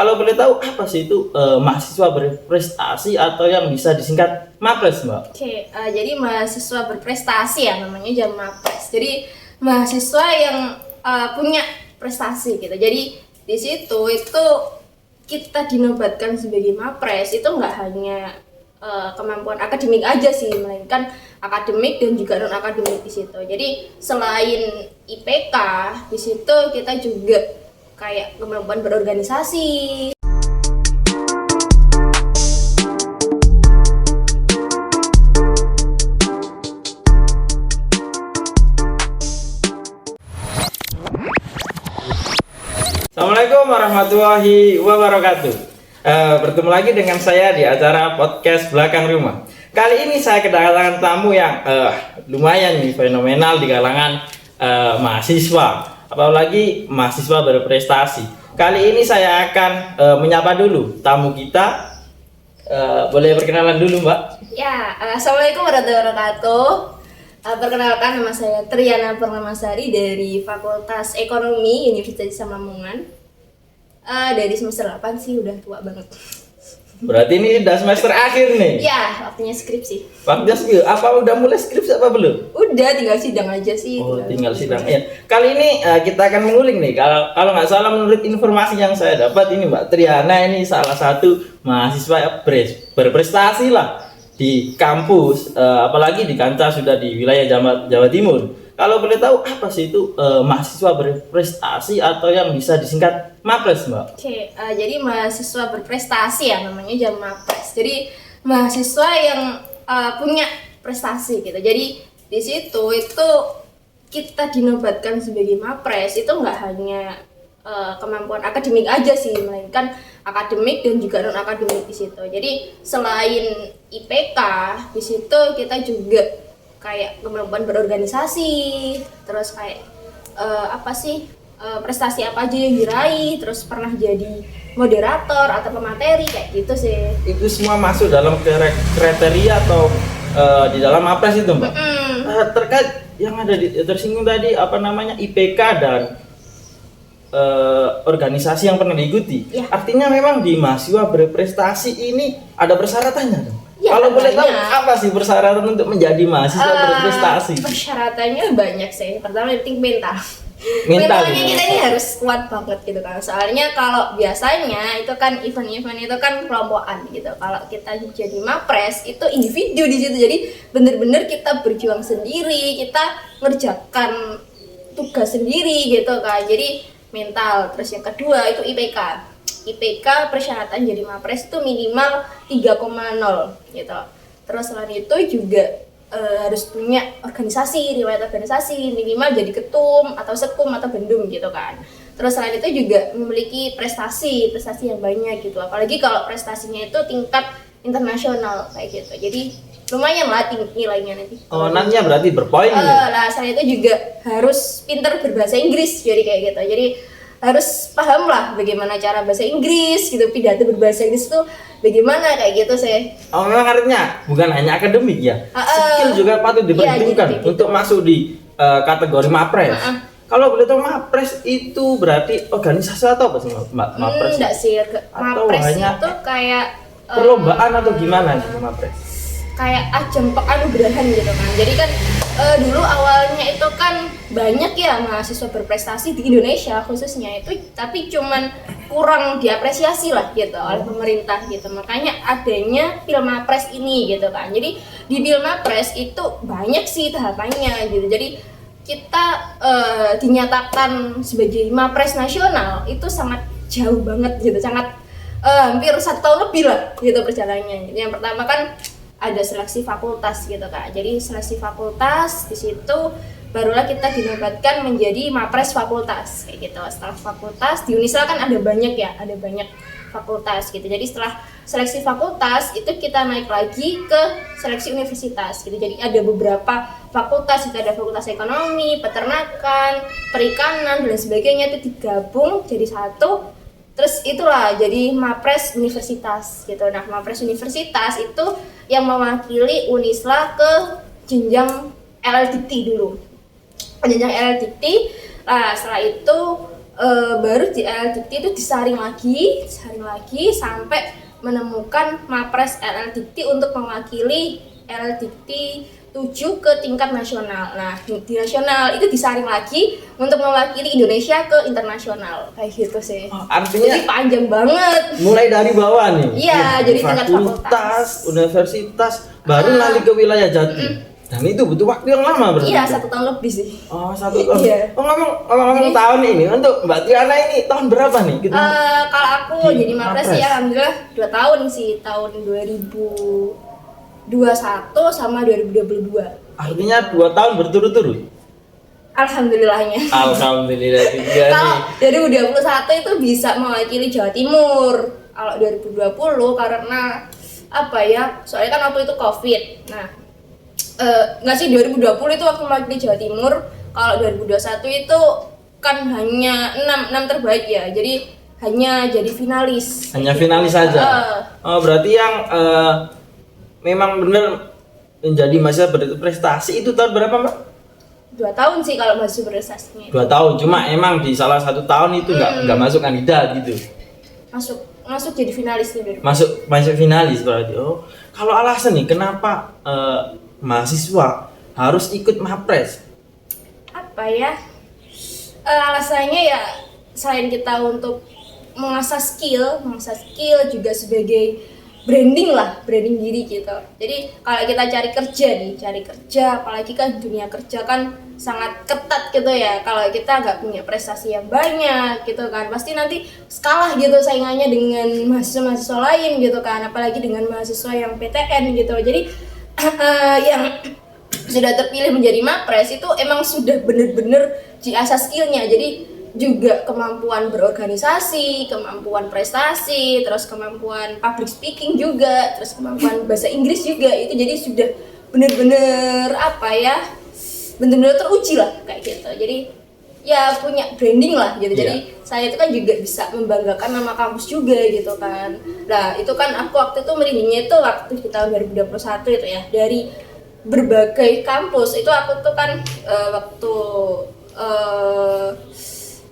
Kalau boleh tahu apa sih itu mahasiswa berprestasi atau yang bisa disingkat MAPRES, Mbak? Oke, jadi mahasiswa berprestasi ya namanya jam MAPRES. Jadi mahasiswa yang punya prestasi gitu. Jadi di situ itu kita dinobatkan sebagai MAPRES itu nggak hanya kemampuan akademik aja sih, melainkan akademik dan juga non akademik di situ. Jadi selain IPK di situ kita juga kayak kemampuan berorganisasi. Assalamualaikum warahmatullahi wabarakatuh. Bertemu lagi dengan saya di acara podcast Belakang Rumah. Kali ini saya kedatangan tamu yang lumayan nih fenomenal di kalangan mahasiswa, apalagi mahasiswa berprestasi. Kali ini saya akan menyapa dulu tamu kita. Boleh perkenalan dulu, Mbak? Ya, assalamualaikum warahmatullahi wabarakatuh. Perkenalkan, nama saya Triana Pernamasari dari Fakultas Ekonomi Universitas Islam Lamongan. Dari semester 8 sih, udah tua banget. Berarti ini udah semester akhir nih? Ya, waktunya skripsi. Waktunya skripsi, apa udah mulai skripsi apa belum? Udah, tinggal sidang aja sih. Oh, tinggal sidang. Ya. Kali ini kita akan mengulik nih. Kalau nggak salah menurut informasi yang saya dapat ini Mbak Triana ini salah satu mahasiswa berprestasi lah di kampus, apalagi di kancah sudah di wilayah Jawa Timur. Kalau boleh tahu apa sih itu mahasiswa berprestasi atau yang bisa disingkat MAPRES, Mbak? Oke, jadi mahasiswa berprestasi ya namanya jam MAPRES. Jadi mahasiswa yang punya prestasi gitu. Jadi di situ itu kita dinobatkan sebagai MAPRES itu nggak hanya kemampuan akademik aja sih, melainkan akademik dan juga non akademik di situ. Jadi selain IPK di situ kita juga kayak kemampuan berorganisasi, terus kayak prestasi apa aja yang diraih, terus pernah jadi moderator atau pemateri kayak gitu sih. Itu semua masuk dalam kriteria atau di dalam MAPRES itu, Mbak? Terkait yang ada tersinggung tadi IPK dan organisasi yang pernah diikuti. Ya. Artinya memang di mahasiswa berprestasi ini ada persyaratannya dong? Ya, kalau boleh tahu banyak. apa sih persyaratan untuk menjadi mahasiswa berprestasi? Persyaratannya banyak sih. Pertama yang penting mental. Mental Mentalnya gitu. kita ini harus kuat banget gitu kan. Soalnya kalau biasanya itu kan event-event itu kan kelompokan gitu. Kalau kita jadi MAPRES itu individu di situ. Jadi bener-bener kita berjuang sendiri, kita ngerjakan tugas sendiri gitu kan. Jadi mental. Terus yang kedua itu IPK. IPK persyaratan jadi MAPRES itu minimal 3,0 gitu. Terus selain itu juga harus punya organisasi, riwayat organisasi, minimal jadi ketum atau sekum atau bendum gitu kan. Terus selain itu juga memiliki prestasi yang banyak gitu. Apalagi kalau prestasinya itu tingkat internasional kayak gitu. Jadi lumayan lah nilainya nanti. Oh, nantinya berarti berpoin gitu. Lah selain itu juga harus pintar berbahasa Inggris jadi kayak gitu. Jadi harus paham lah bagaimana cara bahasa Inggris gitu, pidato berbahasa Inggris itu bagaimana kayak gitu sih. Oh, memang artinya bukan hanya akademik ya, skill juga patut diperhitungkan gitu. untuk masuk di kategori MAPRES. Kalau boleh tahu MAPRES itu berarti organisasi atau apa sih, Mbak? MAPRES? Enggak sih, Atau MAPRES hanya itu kayak perlombaan atau gimana sih MAPRES? kayak ajang penganugerahan gitu kan. Jadi kan dulu awalnya itu kan banyak ya mahasiswa berprestasi di Indonesia khususnya itu, tapi cuman kurang diapresiasi lah gitu oleh pemerintah gitu. Makanya adanya Pilmapres ini gitu kan. Jadi di Pilmapres itu banyak sih tahapannya gitu. Jadi kita dinyatakan sebagai Mapres nasional itu sangat jauh banget gitu, sangat hampir 1 tahun lebih lah gitu perjalanannya. Yang pertama kan ada seleksi fakultas gitu Kak. Jadi seleksi fakultas di situ barulah kita dinobatkan menjadi Mapres fakultas kayak gitu. Setelah fakultas di Unisra kan ada banyak fakultas gitu. Jadi setelah seleksi fakultas itu kita naik lagi ke seleksi universitas gitu. Jadi ada beberapa fakultas, itu ada fakultas ekonomi, peternakan, perikanan dan sebagainya itu digabung jadi satu. Terus itulah jadi Mapres Universitas gitu. Nah, Mapres Universitas itu yang mewakili Unisra ke jenjang LLDT dulu. Jenjang LLDT. Nah, setelah itu baru di LLDikti itu disaring lagi sampai menemukan Mapres LLDikti untuk mewakili LLDikti 7 ke tingkat nasional. Nah, di nasional itu disaring lagi untuk mewakili Indonesia ke internasional. Kayak gitu sih. Artinya jadi panjang banget. mulai dari bawah nih. Iya, jadi tingkat fakultas, universitas, baru nanti ke wilayah Jati. Dan itu butuh waktu yang lama berarti. Iya, 1 tahun lebih sih. Oh, 1 tahun. Iya. Oh, ngomong tahun ini untuk Mbak Triana ini tahun berapa nih? Kalau aku jadi Mapres Mapres. ya alhamdulillah 2 tahun sih, tahun 2021 sama 2022. Artinya 2 tahun berturut-turut. Alhamdulillahnya. Alhamdulillah juga Kalau nih. 2021 itu bisa mewakili Jawa Timur. Kalau 2020 karena apa ya? Soalnya kan waktu itu Covid. Nah, nggak sih 2020 itu waktu mewakili Jawa Timur. Kalau 2021 itu kan hanya 6 terbaik ya. Jadi hanya jadi finalis. Hanya finalis saja. Oh, berarti yang memang benar menjadi mahasiswa berprestasi itu tahun berapa, Mbak? 2 tahun sih kalau masih berprestasinya. 2 tahun. Cuma emang di salah satu tahun itu nggak masuk kandidat gitu. Masuk jadi finalis nih. Masuk finalis berarti. Oh, kalau alasan nih kenapa mahasiswa harus ikut Mapres? Apa ya? Alasannya ya selain kita untuk mengasah skill juga sebagai branding diri gitu. Jadi kalau kita cari kerja apalagi kan dunia kerja kan sangat ketat gitu ya. Kalau kita nggak punya prestasi yang banyak gitu kan, pasti nanti kalah gitu saingannya dengan mahasiswa lain gitu kan, apalagi dengan mahasiswa yang PTN gitu. Jadi yang sudah terpilih menjadi Mapres itu emang sudah bener-bener diasah skillnya. Jadi juga kemampuan berorganisasi, kemampuan prestasi, terus kemampuan public speaking juga, terus kemampuan bahasa Inggris juga. Itu jadi sudah bener-bener apa ya, bener-bener teruji lah kayak gitu. Jadi ya punya branding lah gitu. Jadi saya itu kan juga bisa membanggakan nama kampus juga gitu kan. Nah itu kan aku waktu itu merindingnya itu waktu di tahun 2021 itu ya, dari berbagai kampus itu aku tuh kan waktu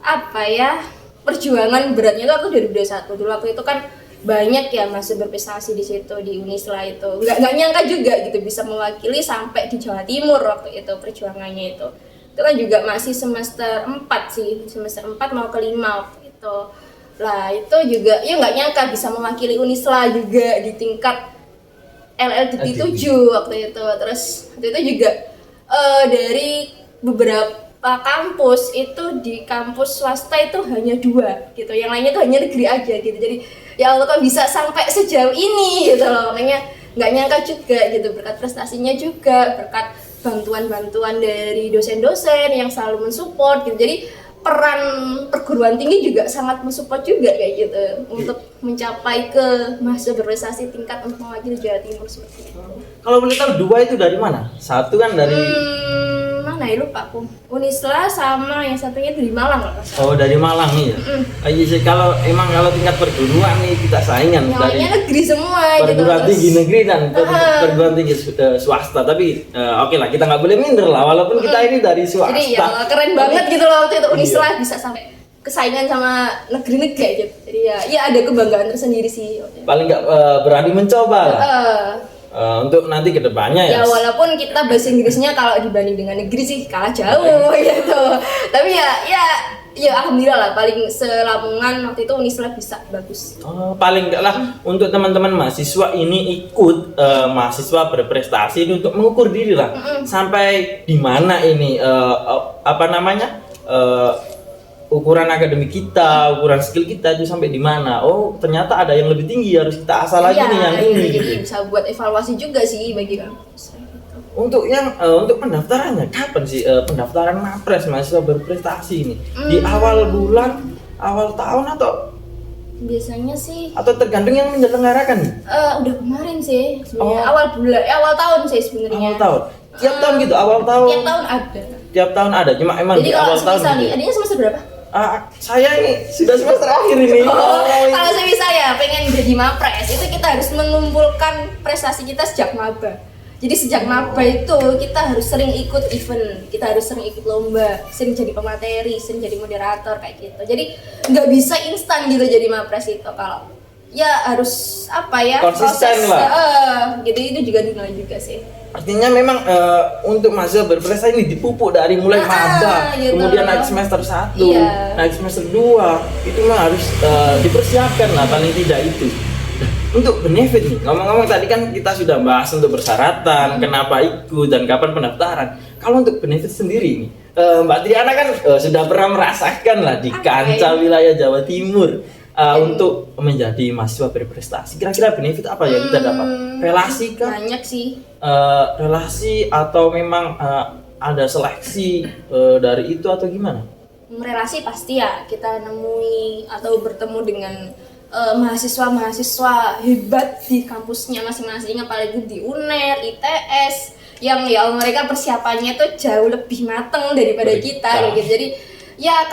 apa ya, perjuangan beratnya itu aku 2021 dulu. Waktu itu kan banyak ya masih berprestasi di situ di Unisla itu. Nggak nyangka juga gitu bisa mewakili sampai di Jawa Timur waktu itu perjuangannya itu. Itu kan juga masih semester 4 sih, semester 4 mau ke 5 waktu itu. Lah itu juga ya nggak nyangka bisa mewakili Unisla juga di tingkat LLDikti 7 waktu itu. Terus waktu itu juga dari beberapa kampus itu, di kampus swasta itu hanya 2 gitu, yang lainnya tuh hanya negeri aja gitu. Jadi ya Allah kok bisa sampai sejauh ini gitu loh, makanya nggak nyangka juga gitu, berkat prestasinya juga, berkat bantuan-bantuan dari dosen-dosen yang selalu mensupport gitu. Jadi peran perguruan tinggi juga sangat mensupport juga kayak gitu untuk mencapai ke mahasiswa berprestasi tingkat untuk mewakili Jawa Timur seperti itu. Kalau boleh tahu 2 itu dari mana? 1 kan dari mana ya, lupa aku. Unisla sama yang satunya dari Malang loh. Oh, dari Malang nih ya. Iya sih, kalau tingkat perguruan nih kita saingan Yang dari lainnya negeri semua gitu. perguruan tinggi Terus negeri dan perguruan tinggi swasta. Tapi oke lah, kita nggak boleh minder lah walaupun kita ini dari swasta. jadi ya keren banget gitu loh waktu itu Unisla bisa sampai kesaingan sama negeri-negeri gitu. Jadi ya ada kebanggaan tersendiri sih. Paling nggak berani mencoba lah. Untuk nanti kedepannya Ya walaupun kita bahasa Inggrisnya kalau dibanding dengan negeri sih kalah jauh gitu. Tapi ya alhamdulillah lah, paling selamungan waktu itu Unisla bisa bagus. Oh, paling enggak lah untuk teman-teman mahasiswa ini ikut mahasiswa berprestasi ini untuk mengukur diri lah sampai di mana ini ukuran akademik kita, ukuran skill kita itu sampai di mana. Oh, ternyata ada yang lebih tinggi, harus kita asah lagi nih yang ini. Jadi Gitu. bisa buat evaluasi juga sih bagi kampus. Untuk untuk pendaftarannya kapan sih pendaftaran Mapres mahasiswa berprestasi ini? Di awal bulan, awal tahun atau Biasanya sih tergantung yang menyelenggarakan nih? udah kemarin sih sebenarnya, awal tahun sih sebenarnya. Awal tahun. Tiap tahun gitu, awal tahun. Tiap tahun ada. Tiap tahun ada, cuma emang Jadi di kalau awal tahun. semisal nih, gitu. adanya semester berapa? Saya ini sudah semester akhir ini. Kalau semisal ya pengen jadi Mapres itu kita harus mengumpulkan prestasi kita sejak maba. Jadi sejak maba itu kita harus sering ikut event, kita harus sering ikut lomba, sering jadi pemateri, sering jadi moderator kayak gitu. Jadi nggak bisa instan gitu jadi mapres itu, kalau ya harus apa ya, konsisten proses, lah. gitu itu juga dinilai juga sih. Artinya memang untuk mahasiswa berprestasi ini dipupuk dari mulai maba, gitu. kemudian naik semester 1, Iya. naik semester 2, itu mah harus dipersiapkan lah paling tidak itu. Untuk benefit nih, ngomong-ngomong tadi kan kita sudah bahas untuk persyaratan, kenapa ikut dan kapan pendaftaran. Kalau untuk benefit sendiri nih, Mbak Triana kan sudah pernah merasakan lah di kancah wilayah Jawa Timur untuk menjadi mahasiswa berprestasi. Kira-kira benefit apa yang kita dapat? Relasi kah? Banyak sih. Relasi atau memang ada seleksi dari itu atau gimana? Relasi pasti ya, kita nemui atau bertemu dengan mahasiswa-mahasiswa hebat di kampusnya masing-masing, apalagi di UNER, ITS, yang ya mereka persiapannya tuh jauh lebih mateng daripada kita gitu. Jadi ya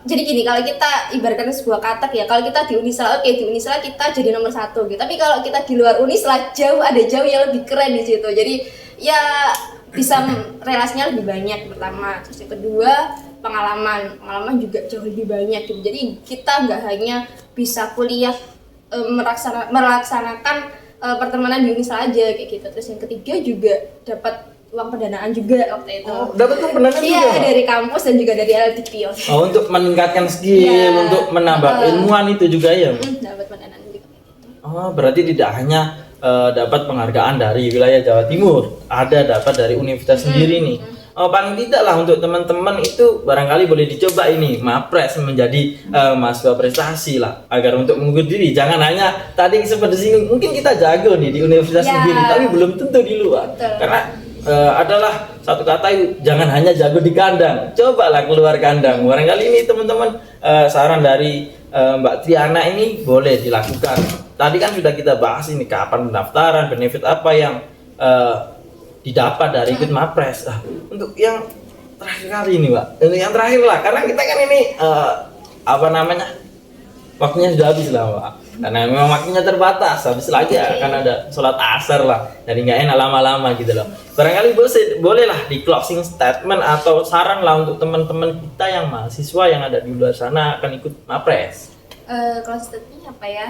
jadi gini, kalau kita ibaratkan sebuah katak ya, kalau kita di Unisla, oke, di Unisla kita jadi nomor 1 gitu. Tapi kalau kita di luar Unisla ada jauh yang lebih keren di situ. Jadi ya bisa relasinya lebih banyak pertama. Terus yang kedua, pengalaman juga jauh lebih banyak gitu. Jadi kita nggak hanya bisa kuliah melaksanakan pertemanan di Unisla aja kayak gitu. Terus yang ketiga juga dapat uang pendanaan juga waktu itu. Oh, dapat uang pendanaan juga? Iya, dari kampus dan juga dari LTP. Oh, untuk meningkatkan skill, untuk menambah ilmuwan itu juga ya? Dapat pendanaan juga. Oh, berarti tidak hanya dapat penghargaan dari wilayah Jawa Timur, ada dapat dari universitas sendiri nih. Oh, paling tidak lah untuk teman-teman itu barangkali boleh dicoba ini mapres menjadi mahasiswa prestasi lah, agar untuk mengukur diri. Jangan hanya tadi seperti sini, mungkin kita jago nih di universitas sendiri, tapi belum tentu di luar. Betul. Karena adalah satu kata, jangan hanya jago di kandang, cobalah keluar kandang. Barangkali ini teman-teman saran dari Mbak Triana ini boleh dilakukan. Tadi kan sudah kita bahas ini kapan pendaftaran, benefit apa yang didapat dari ikut mapres. Untuk yang terakhir kali ini, Mbak, yang terakhir lah, karena kita kan ini waktunya sudah habis lah, Mbak. Karena memang waktunya terbatas, habis lagi akan ada sholat asar lah, jadi nggak enak lama-lama gitu loh. Barangkali bolehlah di closing statement atau saran lah untuk teman-teman kita yang mahasiswa yang ada di luar sana akan ikut mapres. Closing statement apa ya?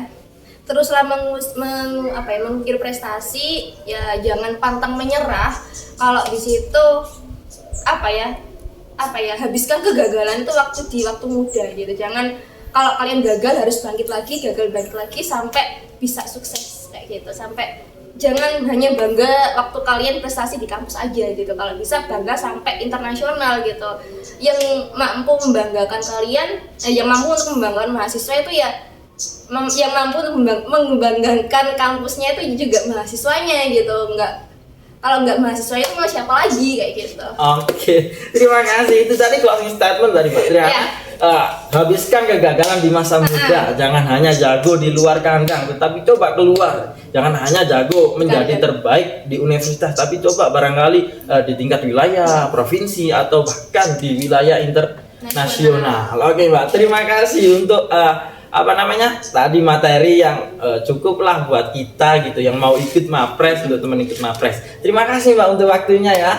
Teruslah mengukir prestasi, ya jangan pantang menyerah. Kalau di situ habiskan kegagalan itu di waktu muda gitu. Jangan, kalau kalian gagal harus bangkit lagi sampai bisa sukses kayak gitu. Sampai jangan hanya bangga waktu kalian prestasi di kampus aja gitu. Kalau bisa bangga sampai internasional gitu. Yang mampu membanggakan kalian, yang mampu untuk membanggakan mahasiswa itu ya yang mampu untuk membanggakan kampusnya itu juga mahasiswanya gitu. Kalau nggak mahasiswa itu mau siapa lagi kayak gitu. Oke, terima kasih. Itu tadi closing statement dari Mbak Triana. Habiskan kegagalan di masa muda. Jangan hanya jago di luar kandang, tetapi coba keluar. Jangan hanya jago menjadi terbaik di universitas, tapi coba barangkali di tingkat wilayah, provinsi, atau bahkan di wilayah internasional. Oke, Mbak, terima kasih untuk tadi materi yang cukup lah buat kita gitu yang mau ikut mapres, untuk teman ikut mapres. Terima kasih, Mbak, untuk waktunya ya.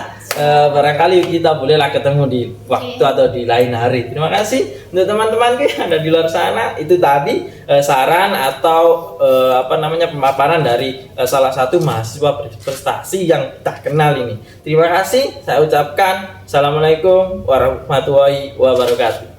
Barangkali kita bolehlah ketemu di waktu atau di lain hari. Terima kasih untuk teman-temanku yang ada di luar sana. Itu tadi saran atau pemaparan dari salah satu mahasiswa berprestasi yang tak kenal ini. Terima kasih. Saya ucapkan assalamualaikum warahmatullahi wabarakatuh.